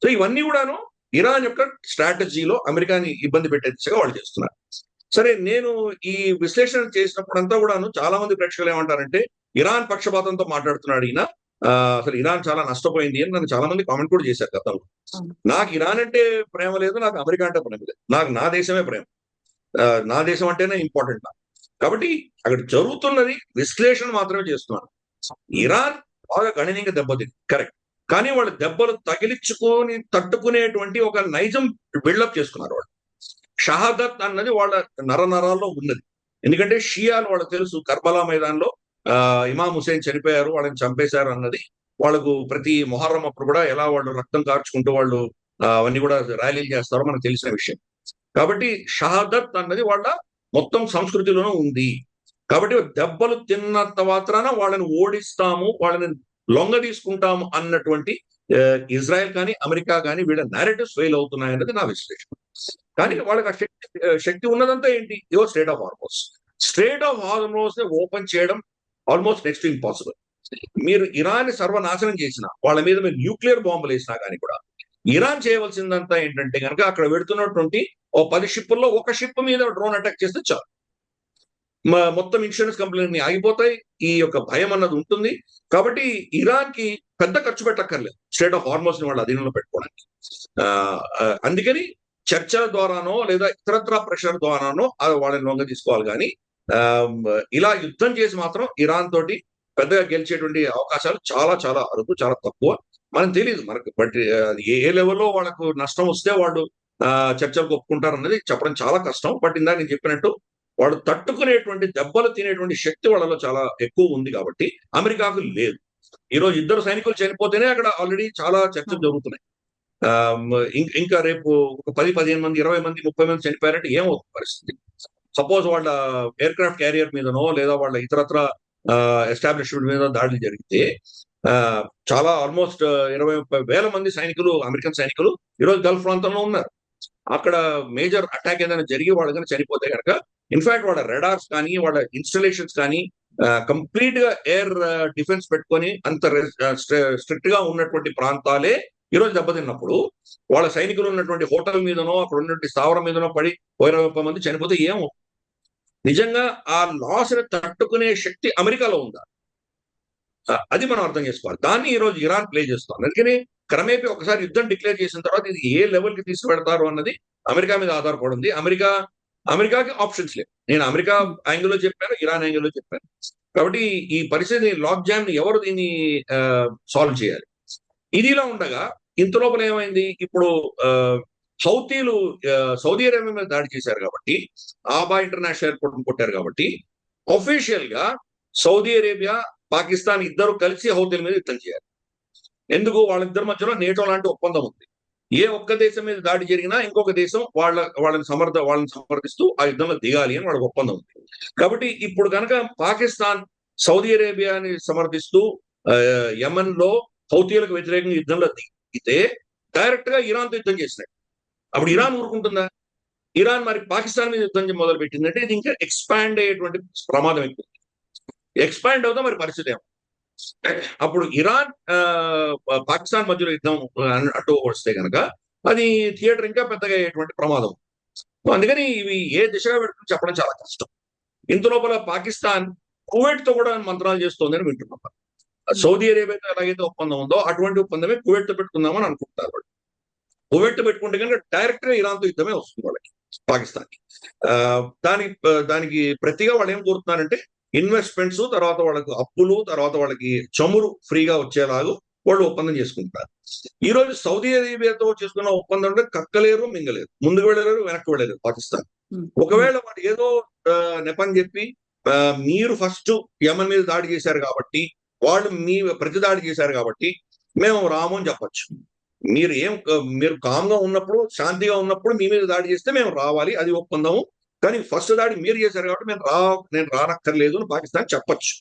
సో ఇవన్నీ కూడాను ఇరాన్ యొక్క స్ట్రాటజీలో అమెరికాని ఇబ్బంది పెట్టే దిశగా వాళ్ళు చేస్తున్నారు. సరే, నేను ఈ విశ్లేషణ చేసినప్పుడంతా కూడాను చాలా మంది ప్రేక్షకులు ఏమంటారంటే ఇరాన్ పక్షపాతంతో మాట్లాడుతున్నాడు ఈయన, అసలు ఇరాన్ చాలా నష్టపోయింది అని నన్ను చాలా మంది కామెంట్ కూడా చేశారు గతంలో. నాకు ఇరాన్ అంటే ప్రేమ లేదు, నాకు అమెరికా అంటే ప్రేమ లేదు, నాకు నా దేశమే ప్రేమ, నా దేశం అంటేనే ఇంపార్టెంట్ నాకు. కాబట్టి అక్కడ జరుగుతున్నది విశ్లేషణ మాత్రమే చేస్తున్నాను. ఇరాన్ బాగా గణనీయంగా దెబ్బతింది, కరెక్ట్. కానీ వాళ్ళు దెబ్బలు తగిలించుకొని తట్టుకునేటువంటి ఒక నైజం బిల్డప్ చేసుకున్నారు. వాళ్ళు షహాదత్ అన్నది వాళ్ళ నరనరాల్లో ఉన్నది. ఎందుకంటే షియాలు వాళ్ళకి తెలుసు, కర్బలా మైదాన్లో ఇమాం హుసేన్ చనిపోయారు, వాళ్ళని చంపేశారు అన్నది వాళ్ళకు ప్రతి మొహర్రం అప్పుడు కూడా ఎలా వాళ్ళు రక్తం కార్చుకుంటూ వాళ్ళు అవన్నీ కూడా ర్యాలీలు చేస్తారో మనకు తెలిసిన విషయం. కాబట్టి షహాదత్ అన్నది వాళ్ళ మొత్తం సంస్కృతిలోనూ ఉంది. కాబట్టి దెబ్బలు తిన్నంత మాత్రాన వాళ్ళని ఓడిస్తాము, వాళ్ళని లొంగ తీసుకుంటాము అన్నటువంటి ఇజ్రాయెల్ కానీ అమెరికా కానీ వీళ్ళ నేరేటివ్స్ ఫెయిల్ అవుతున్నాయన్నది నా విశ్లేషణ. కానీ వాళ్ళకి ఆ శక్తి ఉన్నదంతా ఏంటి? ఇవో straight of Hormuz. Straight of Hormuz ని ఓపెన్ చేయడం ఆల్మోస్ట్ నెక్స్ట్ టు ఇంపాసిబుల్. మీరు ఇరాన్ సర్వనాశనం చేసినా, వాళ్ళ మీద మీరు న్యూక్లియర్ బాంబులు వేసినా కానీ కూడా ఇరాన్ చేయవలసిందంతా ఏంటంటే కనుక అక్కడ పెడుతున్నటువంటి 10 షిప్పుల్లో ఒక షిప్ మీద డ్రోన్ అటాక్ చేస్తే చాలు, మొత్తం ఇన్సూరెన్స్ కంపెనీని ఆగిపోతాయి. ఈ యొక్క భయం అన్నది ఉంటుంది. కాబట్టి ఇరాన్ కి పెద్ద ఖర్చు పెట్టక్కర్లేదు స్ట్రేట్ ఆఫ్ హార్మోస్ ని వాళ్ళ అధీనంలో పెట్టుకోవడానికి. అందుకని చర్చల ద్వారానో లేదా ఇతరత్ర ప్రెషర్ ద్వారానో వాళ్ళని లొంగ తీసుకోవాలి. కానీ ఇలా యుద్ధం చేసి మాత్రం ఇరాన్ తోటి పెద్దగా గెలిచేటువంటి అవకాశాలు చాలా చాలా అరుదు, చాలా తక్కువ. మనకు తెలియదు మనకు, బట్ ఏ లెవెల్లో వాళ్ళకు నష్టం వస్తే వాళ్ళు చర్చలకు ఒప్పుకుంటారు అన్నది చెప్పడం చాలా కష్టం. బట్ ఇందాక నేను చెప్పినట్టు వాళ్ళు తట్టుకునేటువంటి దెబ్బలు తినేటువంటి శక్తి వాళ్ళలో చాలా ఎక్కువ ఉంది. కాబట్టి అమెరికాకు లేదు. ఈరోజు 2 సైనికులు చనిపోతేనే అక్కడ ఆల్రెడీ చాలా చర్చలు జరుగుతున్నాయి. ఇంకా రేపు ఒక 10-15 మంది, 20 మంది, 30 మంది చనిపోయారంటే ఏమవుతుంది పరిస్థితి? సపోజ్ వాళ్ళ ఎయిర్ క్రాఫ్ట్ క్యారియర్ మీదనో లేదా వాళ్ళ ఇతరత్ర ఎస్టాబ్లిష్మెంట్ మీద దాడులు జరిగితే చాలా ఆల్మోస్ట్ 20-30 వేల మంది సైనికులు, అమెరికన్ సైనికులు ఈరోజు గల్ఫ్ ప్రాంతంలో ఉన్నారు. అక్కడ మేజర్ అటాక్ ఏదైనా జరిగి వాళ్ళు కనుక చనిపోతే కనుక ఇన్ఫాక్ట్ వాళ్ళ రెడార్స్ కానీ వాళ్ళ ఇన్స్టలేషన్స్ కానీ కంప్లీట్ గా ఎయిర్ డిఫెన్స్ పెట్టుకొని అంత స్ట్రిక్ట్ గా ఉన్నటువంటి ప్రాంతాలే ఈరోజు దెబ్బతిన్నప్పుడు వాళ్ళ సైనికులు ఉన్నటువంటి హోటల్ మీదనో అక్కడ ఉన్నటువంటి స్థావరం మీదనో పడి 20-30 మంది చనిపోతే ఏమో నిజంగా ఆ లాస్ ని తట్టుకునే శక్తి అమెరికాలో ఉందా? అది మనం అర్థం చేసుకోవాలి. దాన్ని ఈ రోజు ఇరాన్ ప్లే చేస్తుంది. అందుకని క్రమేపీ ఒకసారి యుద్ధం డిక్లేర్ చేసిన తర్వాత ఇది ఏ లెవెల్ కి తీసుకువెడతారు అన్నది అమెరికా మీద ఆధారపడి ఉంది. అమెరికాకి ఆప్షన్స్ లేవు. నేను అమెరికా యాంగిల్లో చెప్పాను, ఇరాన్ యాంగిల్లో చెప్పాను. కాబట్టి ఈ పరిస్థితి లాక్ జామ్ ని ఎవరు దీన్ని సాల్వ్ చేయాలి? ఇదిలా ఉండగా ఇంత లోపల ఏమైంది? ఇప్పుడు హౌతీలు సౌదీ అరేబియా మీద దాడి చేశారు కాబట్టి, ఆబా ఇంటర్నేషనల్ ఎయిర్పోర్ట్ కొట్టారు కాబట్టి అఫీషియల్ గా సౌదీ అరేబియా, పాకిస్తాన్ ఇద్దరు కలిసి హౌతీల మీద యుద్ధం చేయాలి. ఎందుకు? వాళ్ళిద్దరి మధ్యలో నేటో లాంటి ఒప్పందం ఉంది. ఏ ఒక్క దేశం మీద దాడి జరిగినా ఇంకొక దేశం వాళ్ళని సమర్థిస్తూ ఆ యుద్ధంలో దిగాలి అని వాళ్ళకి ఒప్పందం ఉంది. కాబట్టి ఇప్పుడు కనుక పాకిస్తాన్ సౌదీ అరేబియాని సమర్థిస్తూ యమన్ లో హౌతీలకు వ్యతిరేకంగా యుద్ధంలో దిగితే డైరెక్ట్ గా ఇరాన్తో యుద్ధం చేసినట్టు. అప్పుడు ఇరాన్ ఊరుకుంటుందా? ఇరాన్ మరి పాకిస్తాన్ మీద యుద్ధం మొదలు పెట్టిందంటే ఇది ఇంకా ఎక్స్పాండ్ అయ్యేటువంటి ప్రమాదం ఎక్కువ. ఎక్స్పాండ్ అవుతా మరి పరిస్థితి ఏమో. అప్పుడు ఇరాన్ పాకిస్తాన్ మధ్యలో యుద్ధం అడ్డు వస్తే కనుక అది థియేటర్ ఇంకా పెద్దగా అయ్యేటువంటి ప్రమాదం. అందుకని ఇవి ఏ దిశగా పెడుతుంది చెప్పడం చాలా కష్టం. ఇంత లోపల పాకిస్తాన్ కువైట్ తో కూడా మంత్రాలు చేస్తోందని వింటున్నాం. సౌదీ అరేబియాతో ఎలాగైతే ఒప్పందం ఉందో అటువంటి ఒప్పందమే కువైట్ తో పెట్టుకుందామని అనుకుంటున్నారు వాళ్ళు. కువైట్ తో పెట్టుకుంటే కనుక డైరెక్ట్ గా ఇరాన్ తో యుద్ధమే వస్తుంది వాళ్ళకి, పాకిస్తాన్ కి. దానికి ప్రతిగా వాళ్ళు ఏం కోరుతున్నారంటే ఇన్వెస్ట్మెంట్స్, తర్వాత వాళ్ళకి అప్పులు, తర్వాత వాళ్ళకి చమురు ఫ్రీగా వచ్చేలాగా వాళ్ళు ఒప్పందం చేసుకుంటారు. ఈ రోజు సౌదీ అరేబియాతో చేసుకున్న ఒప్పందం అంటే కక్కలేరు, మింగలేరు, ముందుకు వెళ్ళలేరు, వెనక్కి వెళ్ళలేరు పాకిస్తాన్. ఒకవేళ వాడు ఏదో నెపని చెప్పి మీరు ఫస్ట్ యమన్ మీద దాడి చేశారు కాబట్టి, వాళ్ళు మీ ప్రతి దాడి చేశారు కాబట్టి మేము రాము అని చెప్పచ్చు. మీరు కామ్గా ఉన్నప్పుడు, శాంతిగా ఉన్నప్పుడు మీ మీద దాడి చేస్తే మేము రావాలి, అది ఒప్పందము. కానీ ఫస్ట్ దాడి మీరు చేశారు కాబట్టి నేను రానక్కర్లేదు అని పాకిస్తాన్ చెప్పచ్చు.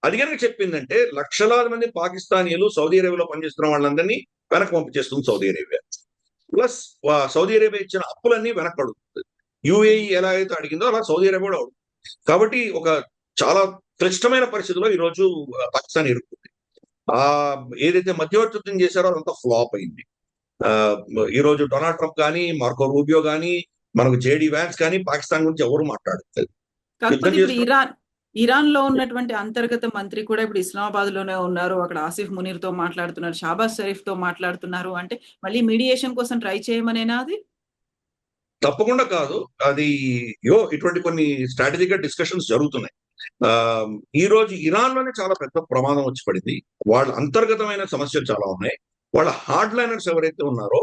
అది కనుక చెప్పిందంటే లక్షలాది మంది పాకిస్తానీయులు సౌదీ అరేబియాలో పనిచేస్తున్న వాళ్ళందరినీ వెనక్కి పంపించేస్తుంది Saudi Arabia. Plus Saudi Arabia ఇచ్చిన అప్పులన్నీ వెనక్కి అడుగుతుంది. యుఏఈ ఎలా అయితే అడిగిందో అలా సౌదీ అరేబియా కూడా అడుగుతుంది. కాబట్టి ఒక చాలా క్లిష్టమైన పరిస్థితిలో ఈ రోజు పాకిస్తాన్ ఇరుక్కుంది. ఏదైతే మధ్యవర్తిత్వం చేశారో అదంతా ఫ్లాప్ అయింది. ఈ రోజు డొనాల్డ్ ట్రంప్ కానీ, మార్కో రూబియో కానీ, మనకు జేడీ వ్యాన్స్ కానీ పాకిస్తాన్ గురించి ఎవరు మాట్లాడలేదు. కాకపోతే ఇప్పుడు ఇరాన్ లో ఉన్నటువంటి అంతర్గత మంత్రి కూడా ఇప్పుడు ఇస్లామాబాద్ లోనే ఉన్నారు. అక్కడ ఆసిఫ్ మునీర్ తో మాట్లాడుతున్నారు, షాబాజ్ షరీఫ్ తో మాట్లాడుతున్నారు. అంటే మళ్ళీ మీడియేషన్ కోసం ట్రై చేయమనేనా? అది తప్పకుండా కాదు. అది ఇటువంటి కొన్ని స్ట్రాటజికల్ డిస్కషన్స్ జరుగుతున్నాయి. ఈ రోజు ఇరాన్ లోనే చాలా పెద్ద ప్రమాదం వచ్చి పడింది. వాళ్ళ అంతర్గతమైన సమస్యలు చాలా ఉన్నాయి. వాళ్ళ హార్డ్ లైనర్స్ ఎవరైతే ఉన్నారో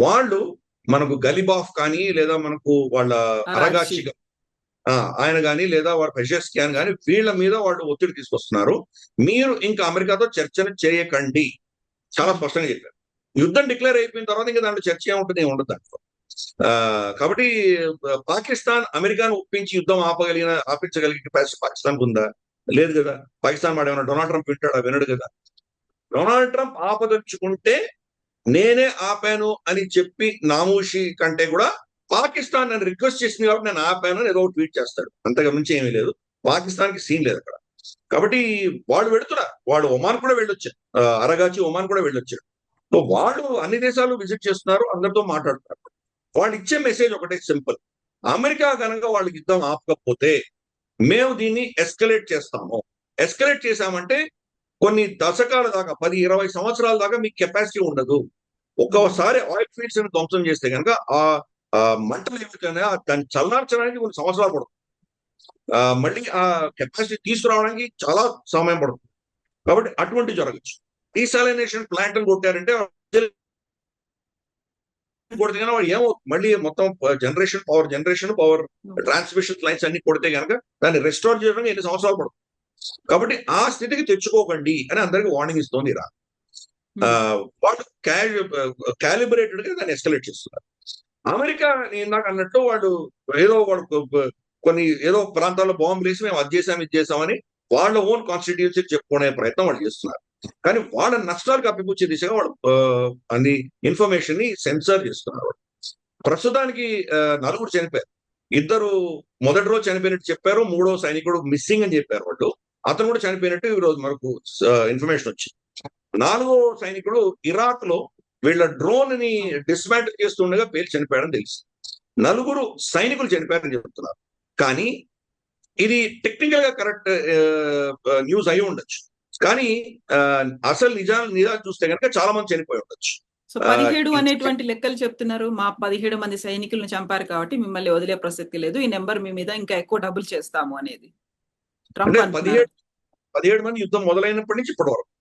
వాళ్ళు మనకు గలిబాఫ్ కానీ, లేదా మనకు వాళ్ళ అరగాచి ఆయన కానీ, లేదా వాళ్ళ పెజెస్కియాన్ కానీ, వీళ్ళ మీద వాళ్ళు ఒత్తిడి తీసుకొస్తున్నారు. మీరు ఇంకా అమెరికాతో చర్చను చేయకండి, చాలా స్పష్టంగా చెప్పారు. యుద్ధం డిక్లేర్ అయిపోయిన తర్వాత ఇంకా దాంట్లో చర్చ ఏముంటుంది, ఏముండదు దాంట్లో. కాబట్టి పాకిస్తాన్ అమెరికాను ఒప్పించి యుద్ధం ఆపించగలిగే కెపాసిటీ పాకిస్తాన్ ఉందా? లేదు కదా. పాకిస్తాన్ మాట ఏమన్నా డొనాల్డ్ ట్రంప్ వింటాడా? వినడు కదా. డొనాల్డ్ ట్రంప్ ఆపదలుచుకుంటే నేనే ఆపాను అని చెప్పి నామూషి కంటే కూడా పాకిస్తాన్ నన్ను రిక్వెస్ట్ చేసింది కాబట్టి నేను ఆపాను అని ఏదో ట్వీట్ చేస్తాడు. అంతగా మించి ఏమీ లేదు. పాకిస్తాన్ కి సీన్ లేదు అక్కడ. కాబట్టి వాళ్ళు వెళుతున్నారు. వాళ్ళు ఒమాన్ కూడా వెళ్ళొచ్చారు, అరగాచి ఒమాన్ కూడా వెళ్ళొచ్చారు. సో వాళ్ళు అన్ని దేశాలు విజిట్ చేస్తున్నారు, అందరితో మాట్లాడుతున్నారు. వాళ్ళు ఇచ్చే మెసేజ్ ఒకటే సింపుల్: అమెరికా కనుక వాళ్ళకి యుద్ధం ఆపకపోతే మేము దీన్ని ఎస్కలేట్ చేస్తాము. ఎస్కలేట్ చేశామంటే కొన్ని దశకాల దాకా, 10-20 సంవత్సరాల దాకా మీకు కెపాసిటీ ఉండదు. ఒక్కోసారి ఆయిల్ ఫీల్డ్స్ ని ధ్వంసం చేస్తే కనుక ఆ మంటలు ఏమిటనే దాన్ని చల్లార్చడానికి కొన్ని సంవత్సరాలు పడుతుంది. మళ్ళీ ఆ కెపాసిటీ తీసుకురావడానికి చాలా సమయం పడుతుంది. కాబట్టి అటువంటి జరగచ్చు. డీసాలినేషన్ ప్లాంట్ కొట్టారంటే కొడితే కనుక వాడు ఏమో మళ్ళీ మొత్తం జనరేషన్ పవర్ ట్రాన్స్మిషన్ లైన్స్ అన్ని కొడితే కనుక దాన్ని రెస్టోర్ చేయడానికి ఎన్ని సంవత్సరాలు పడుతుంది. కాబట్టి ఆ స్థితికి తెచ్చుకోకండి అని అందరికి వార్నింగ్ ఇస్తోంది ఇరాన్. వాళ్ళు క్యాలిబ్రేటెడ్ గా దాన్ని ఎస్కలేట్ చేస్తున్నారు. అమెరికా ఇందాక అన్నట్టు వాడు ఏదో ప్రాంతాల్లో బాంబులు వేసి మేము అది చేసాం ఇది చేసామని వాళ్ళ ఓన్ కాన్స్టిట్యూన్సీ చెప్పుకునే ప్రయత్నం వాళ్ళు చేస్తున్నారు. కానీ వాళ్ళ నష్టాలు కప్పిపుచ్చే దిశగా వాళ్ళు అన్ని ఇన్ఫర్మేషన్ ని సెన్సర్ చేస్తున్నారు. ప్రస్తుతానికి 4 చనిపోయారు. 2 మొదటి రోజు చనిపోయినట్టు చెప్పారు, 3వ సైనికుడు మిస్సింగ్ అని చెప్పారు వాళ్ళు. అతను కూడా చనిపోయినట్టు ఈ రోజు మనకు ఇన్ఫర్మేషన్ వచ్చింది. 4వ సైనికుడు ఇరాక్ లో వీళ్ళ డ్రోన్ ని డిస్మాంటిల్ చేస్తుండగా పేరు చనిపోయాడని తెలుసు. 4 సైనికులు చనిపోయారని చెప్తున్నారు. కానీ ఇది టెక్నికల్ గా కరెక్ట్ న్యూస్ అయి ఉండొచ్చు. కానీ అసలు నిజాలు చూస్తే కనుక చాలా మంది చనిపోయి ఉండొచ్చు. సో 17 అనేటువంటి లెక్కలు చెప్తున్నారు. మా 17 మంది సైనికులను చంపారు కాబట్టి మిమ్మల్ని వదిలే ప్రసక్తి లేదు, ఈ నెంబర్ మీ మీద ఇంకా ఎక్కువ డబుల్ చేస్తాము అనేది. అంటే 17 మంది యుద్ధం మొదలైనప్పటి నుంచి ఇప్పటి వరకు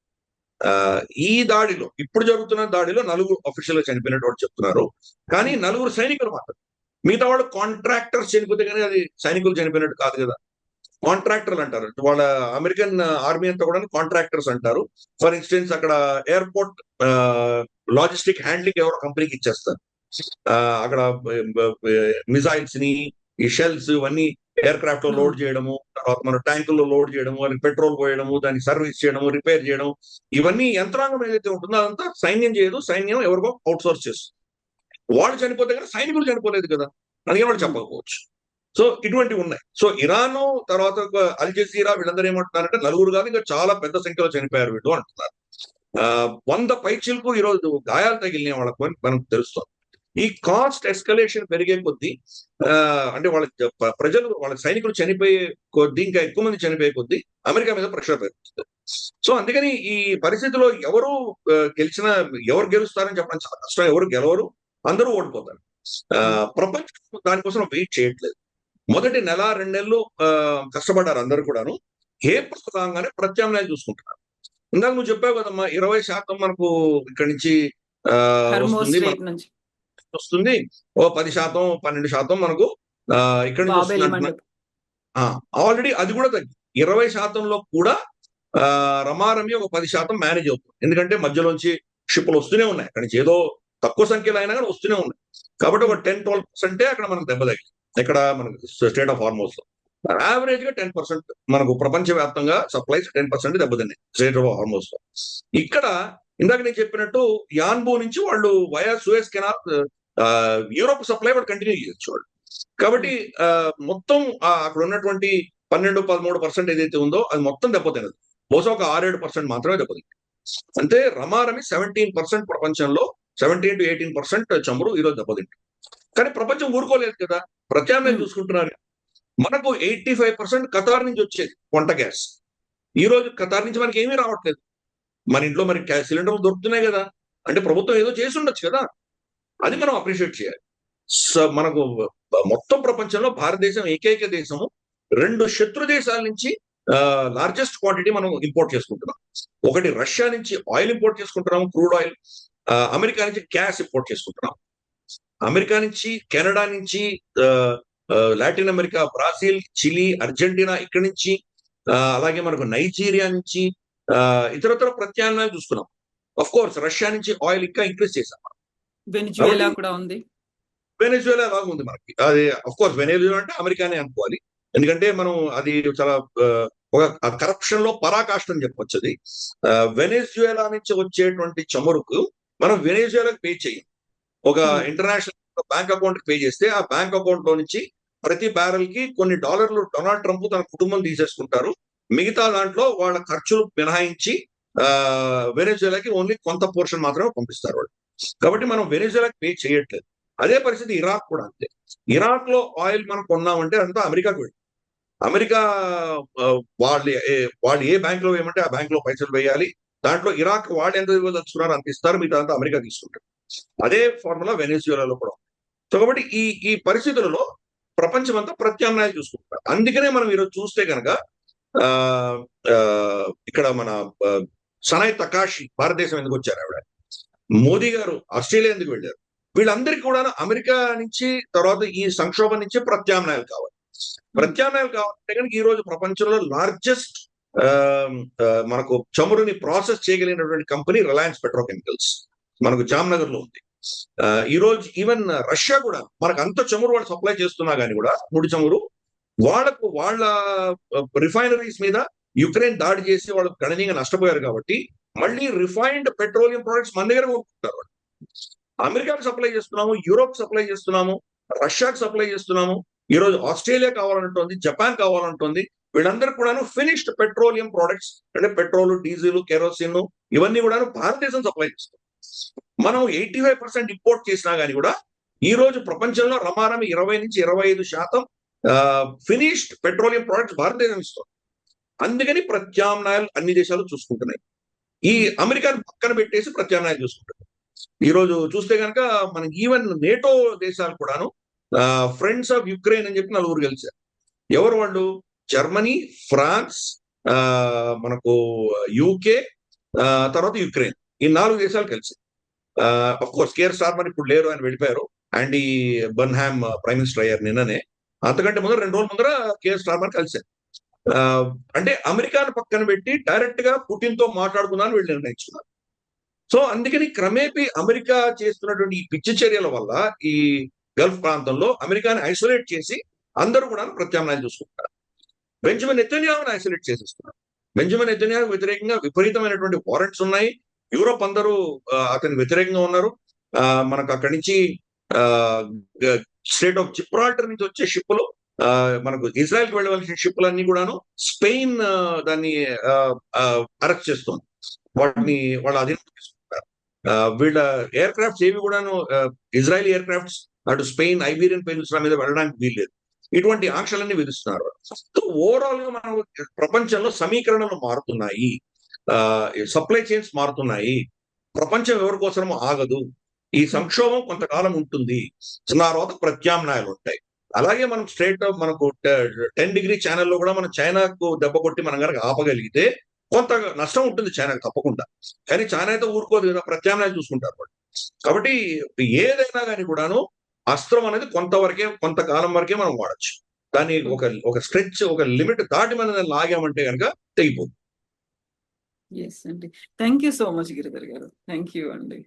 ఈ దాడిలో, ఇప్పుడు జరుగుతున్న దాడిలో 4 అఫీషియల్ గా చనిపోయినట్టు వాళ్ళు చెప్తున్నారు. కానీ 4 సైనికులు మాత్రం. మిగతా వాళ్ళు కాంట్రాక్టర్స్ చనిపోతే కానీ అది సైనికులు చనిపోయినట్టు కాదు కదా. కాంట్రాక్టర్లు అంటారు. వాళ్ళ అమెరికన్ ఆర్మీ అంతా కూడా కాంట్రాక్టర్స్ అంటారు. ఫర్ ఇన్స్టెన్స్ అక్కడ ఎయిర్పోర్ట్ లాజిస్టిక్ హ్యాండ్లింగ్ ఎవరో కంపెనీకి ఇచ్చేస్తారు. అక్కడ మిజైల్స్ ని, ఈ షెల్స్ ఇవన్నీ ఎయిర్ క్రాఫ్ట్ లో లోడ్ చేయడము, తర్వాత మన ట్యాంకుల్లో లోడ్ చేయడము, వాళ్ళకి పెట్రోల్ పోయడము, దాన్ని సర్వీస్ చేయడము, రిపేర్ చేయడం, ఇవన్నీ యంత్రాంగం ఏదైతే ఉంటుందో అదంతా సైన్యం చేయదు, సైన్యం ఎవరికో అవుట్ సోర్స్ చేస్తుంది. వాళ్ళు చనిపోతే కదా సైనికులు చనిపోలేదు కదా, అందుకే వాళ్ళు చెప్పకపోవచ్చు. సో ఇటువంటివి ఉన్నాయి. సో ఇరాన్ తర్వాత అల్ జజీరా వీళ్ళందరూ ఏమంటున్నారంటే నలుగురు కాదు ఇంకా చాలా పెద్ద సంఖ్యలో చనిపోయారు వీళ్ళు అంటున్నారు. 100 పైచిలకు ఈరోజు గాయాలు తగిలినాయి వాళ్ళకు అని మనకు తెలుస్తుంది. ఈ కాస్ట్ ఎస్కలేషన్ పెరిగే కొద్దీ అంటే వాళ్ళ ప్రజలు వాళ్ళ సైనికులు చనిపోయే కొద్దీ ఇంకా ఎక్కువ మంది చనిపోయే కొద్దీ అమెరికా మీద ప్రెషర్ పెరుగుతుంది. సో అందుకని ఈ పరిస్థితిలో ఎవరు గెలిచినా ఎవరు గెలుస్తారని చెప్పడం చాలా కష్టం. ఎవరు గెలవరు, అందరూ ఓడిపోతారు. ప్రపంచం దానికోసం వెయిట్ చేయట్లేదు. మొదటి నెల 2 నెలలు కష్టపడ్డారు అందరూ కూడాను. ఏప్రిల్ రాగానే ప్రత్యామ్నాయాలు చూసుకుంటున్నారు. ఇందాక నువ్వు చెప్పావు కదమ్మా 20% మనకు ఇక్కడి నుంచి వస్తుంది, ఓ 10%, 12% మనకు ఇక్కడి నుంచి వస్తుంది. ఆల్రెడీ అది కూడా తగ్గి 20%లో కూడా రమారమి ఒక 10% మేనేజ్ అవుతుంది. ఎందుకంటే మధ్యలోంచి షిప్లు వస్తూనే ఉన్నాయి, అక్కడి నుంచి ఏదో తక్కువ సంఖ్యలో అయినా కానీ వస్తూనే ఉన్నాయి. కాబట్టి ఒక 10-12% అక్కడ మనకు దెబ్బ తగ్గింది. ఇక్కడ మనకు స్టేట్ ఆఫ్ హార్మోస్ లో యావరేజ్ గా 10% మనకు ప్రపంచవ్యాప్తంగా సప్లైస్ 10% దెబ్బతిన్నాయి స్టేట్ ఆఫ్ హార్మోస్ లో. ఇక్కడ ఇందాక నేను చెప్పినట్టు యాన్బో నుంచి వాళ్ళు via Suez canal Europe supply వాళ్ళు కంటిన్యూ చేయొచ్చు వాళ్ళు. కాబట్టి మొత్తం అక్కడ ఉన్నటువంటి 12-13% ఏదైతే ఉందో అది మొత్తం దెబ్బతినదు. బహుశా ఒక 6-7% మాత్రమే దెబ్బతింది. అంటే రమారమి 17% ప్రపంచంలో 17-18% చమురు ఈరోజు దెబ్బతింటుంది. కానీ ప్రపంచం ఊరుకోలేదు కదా, ప్రత్యామ్నాయం చూసుకుంటున్నారు. మనకు 85% ఖతార్ నుంచి వచ్చేది వంట గ్యాస్. ఈ రోజు ఖతార్ నుంచి మనకి ఏమీ రావట్లేదు. మన ఇంట్లో మరి సిలిండర్లు దొరుకుతున్నాయి కదా, అంటే ప్రభుత్వం ఏదో చేసి ఉండొచ్చు కదా, అది మనం అప్రిషియేట్ చేయాలి. మనకు మొత్తం ప్రపంచంలో భారతదేశం ఏకైక దేశము 2 శత్రు దేశాల నుంచి లార్జెస్ట్ క్వాంటిటీ మనం ఇంపోర్ట్ చేసుకుంటున్నాం. ఒకటి రష్యా నుంచి ఆయిల్ ఇంపోర్ట్ చేసుకుంటున్నాము, క్రూడ్ ఆయిల్. అమెరికా నుంచి గ్యాస్ ఇంపోర్ట్ చేసుకుంటున్నాం. అమెరికా నుంచి, కెనడా నుంచి, Latin America, Brazil, Chile, Argentina ఇక్కడి నుంచి, అలాగే మనకు నైజీరియా నుంచి ఇతరత్ర ప్రత్యామ్నాయాలు చూస్తున్నాం. ఆఫ్ కోర్స్ రష్యా నుంచి ఆయిల్ ఇంకా ఇంక్రీజ్ చేశాం. వెనిజువేలా కూడా ఉంది, వెనిజువేలా లాగా ఉంది మనకి. అది ఆఫ్ కోర్స్ వెనిజువేలా అంటే అమెరికానే అనుకోవాలి, ఎందుకంటే మనం అది చాలా ఒక కరప్షన్ లో పరాకాష్ట అని చెప్పొచ్చు. అది వెనిజువేలా నుంచి వచ్చేటువంటి చమురుకు మనం వెనిజువేలాకి పే చేయం. ఒక ఇంటర్నేషనల్ బ్యాంక్ అకౌంట్ పే చేస్తే ఆ బ్యాంక్ అకౌంట్ లో నుంచి ప్రతి బ్యారెల్ కి కొన్ని డాలర్లు డొనాల్డ్ ట్రంప్ తన కుటుంబం తీసేసుకుంటారు. మిగతా దాంట్లో వాళ్ళ ఖర్చులు మినహాయించి వెనిజువేలాకి ఓన్లీ కొంత పోర్షన్ మాత్రమే పంపిస్తారు వాళ్ళు. కాబట్టి మనం వెనిజువేలాకి పే చేయట్లేదు. అదే పరిస్థితి ఇరాక్ కూడా అంతే. ఇరాక్ లో ఆయిల్ మనం కొన్నామంటే అంతా అమెరికాకు వెళ్ళి, అమెరికా వాళ్ళు ఏ బ్యాంక్ లో వేయమంటే ఆ బ్యాంక్ లో పైసలు వేయాలి. దాంట్లో ఇరాక్ వాళ్ళు ఎంత ఇవ్వదలుచుకున్నారు అంత ఇస్తారు, మిగతా అంతా అమెరికా తీసుకుంటారు. అదే ఫార్ములా వెనిజువేలాలో కూడా. సో కాబట్టి ఈ పరిస్థితులలో ప్రపంచం అంతా ప్రత్యామ్నాయాలు చూసుకుంటారు. అందుకనే మనం ఈరోజు చూస్తే కనుక ఇక్కడ మన సనాయ్ తకాషి భారతదేశం ఎందుకు వచ్చారు, ఆవిడ మోదీ గారు ఆస్ట్రేలియా ఎందుకు వెళ్ళారు, వీళ్ళందరికీ కూడా అమెరికా నుంచి తర్వాత ఈ సంక్షోభం నుంచి ప్రత్యామ్నాయాలు కావాలి. ప్రత్యామ్నాయాలు కావాలంటే కనుక ఈ రోజు ప్రపంచంలో లార్జెస్ట్ మనకు చమురుని ప్రాసెస్ చేయగలిగినటువంటి కంపెనీ రిలయన్స్ పెట్రోకెమికల్స్ మనకు జామ్నగర్ లో ఉంది. ఈ రోజు ఈవెన్ రష్యా కూడా మనకు అంత చమురు వాళ్ళు సప్లై చేస్తున్నా కానీ కూడా ముడి చమురు వాళ్ళ రిఫైనరీస్ మీద యుక్రెయిన్ దాడి చేసి వాళ్ళు గణనీయంగా నష్టపోయారు. కాబట్టి మళ్ళీ రిఫైన్డ్ పెట్రోలియం ప్రొడక్ట్స్ మన దగ్గర కొనుక్కుంటారు వాళ్ళు. అమెరికాకు సప్లై చేస్తున్నాము, యూరోప్ సప్లై చేస్తున్నాము, రష్యాకు సప్లై చేస్తున్నాము. ఈ రోజు ఆస్ట్రేలియా కావాలంటుంది, జపాన్ కావాలంటుంది. వీళ్ళందరూ కూడాను ఫినిష్డ్ పెట్రోలియం ప్రొడక్ట్స్ అంటే పెట్రోల్, డీజిల్, కెరోసిన్ ఇవన్నీ కూడాను భారతదేశం సప్లై చేస్తుంది. మనం 85% ఇంపోర్ట్ చేసినా కానీ కూడా ఈ రోజు ప్రపంచంలో రమారమి 20-25% ఫినిష్డ్ పెట్రోలియం ప్రొడక్ట్స్ భారతదేశం ఇస్తుంది. అందుకని ప్రత్యామ్నాయాలు అన్ని దేశాలు చూసుకుంటున్నాయి. ఈ అమెరికాను పక్కన పెట్టేసి ప్రత్యామ్నాయాలు చూసుకుంటున్నాయి. ఈ రోజు చూస్తే కనుక మనకి ఈవెన్ నేటో దేశాలు కూడాను ఫ్రెండ్స్ ఆఫ్ యుక్రెయిన్ అని చెప్పి 4 గెలిచారు. ఎవరు వాళ్ళు? జర్మనీ, ఫ్రాన్స్, మనకు యూకే, తర్వాత యుక్రెయిన్, ఈ 4 దేశాలు కలిసి. అఫ్ కోర్స్ కేర్ స్టార్మర్ ఇప్పుడు లేరు, ఆయన వెళ్ళిపోయారు. యాండీ బర్న్హామ్ ప్రైమ్ మినిస్టర్ అయ్యారు నిన్ననే. అంతకంటే ముందర 2 రోజుల ముందర కేర్ స్టార్మర్ కలిశారు. అంటే అమెరికాను పక్కన పెట్టి డైరెక్ట్ గా పుటిన్ తో మాట్లాడుకుందామని వీళ్ళు నిర్ణయించుకున్నారు. సో అందుకని క్రమేపీ అమెరికా చేస్తున్నటువంటి ఈ పిచ్చి చర్యల వల్ల ఈ గల్ఫ్ ప్రాంతంలో అమెరికాని ఐసోలేట్ చేసి అందరూ కూడా ప్రత్యామ్నాయం చూసుకుంటారు. బెంజమిన్ నెతన్యాహును ఐసోలేట్ చేసేస్తున్నారు. బెంజమిన్ నెతన్యాహు వ్యతిరేకంగా విపరీతమైనటువంటి వారెంట్స్ ఉన్నాయి. యూరోప్ అందరూ అతని వ్యతిరేకంగా ఉన్నారు. మనకు అక్కడి నుంచి స్టేట్ ఆఫ్ జిబ్రాల్టర్ నుంచి వచ్చే షిప్పులు, మనకు ఇజ్రాయెల్ కి వెళ్ళవలసిన షిప్పులన్నీ కూడాను స్పెయిన్ దాన్ని అరెస్ట్ చేస్తుంది. వాటిని వాళ్ళ అధీనంలో తీసుకుంటారు. వీళ్ళ ఎయిర్ క్రాఫ్ట్స్ ఏవి కూడాను ఇజ్రాయెల్ ఎయిర్ క్రాఫ్ట్స్ అటు స్పెయిన్, ఐబీరియన్ పెనిన్సులా మీద వెళ్ళడానికి వీల్లేదు. ఇటువంటి ఆంక్షలన్నీ విధిస్తున్నారు. ఓవరాల్ గా మనం ప్రపంచంలో సమీకరణలు మారుతున్నాయి, సప్లై చైన్స్ మారుతున్నాయి. ప్రపంచం ఎవరి కోసమో ఆగదు. ఈ సంక్షోభం కొంతకాలం ఉంటుంది, తర్వాత ప్రత్యామ్నాయాలు ఉంటాయి. అలాగే మనం మనకు 10 డిగ్రీ ఛానల్లో కూడా మనం చైనాకు దెబ్బ కొట్టి మనం కనుక ఆపగలిగితే కొంత నష్టం ఉంటుంది చైనాకు తప్పకుండా. కానీ చైనా అయితే ఊరుకోదు కదా, ప్రత్యామ్నాయాలు చూసుకుంటారు వాళ్ళు. కాబట్టి ఏదైనా కానీ కూడాను అస్త్రం అనేది కొంతకాలం వరకే మనం వాడచ్చు. దాన్ని ఒక స్ట్రెచ్, ఒక లిమిట్ దాటి మనం లాగామంటే కనుక తెగిపోతుంది. ఎస్ అండి. Thank you so much Giridhar గారు. థ్యాంక్ యూ అండి.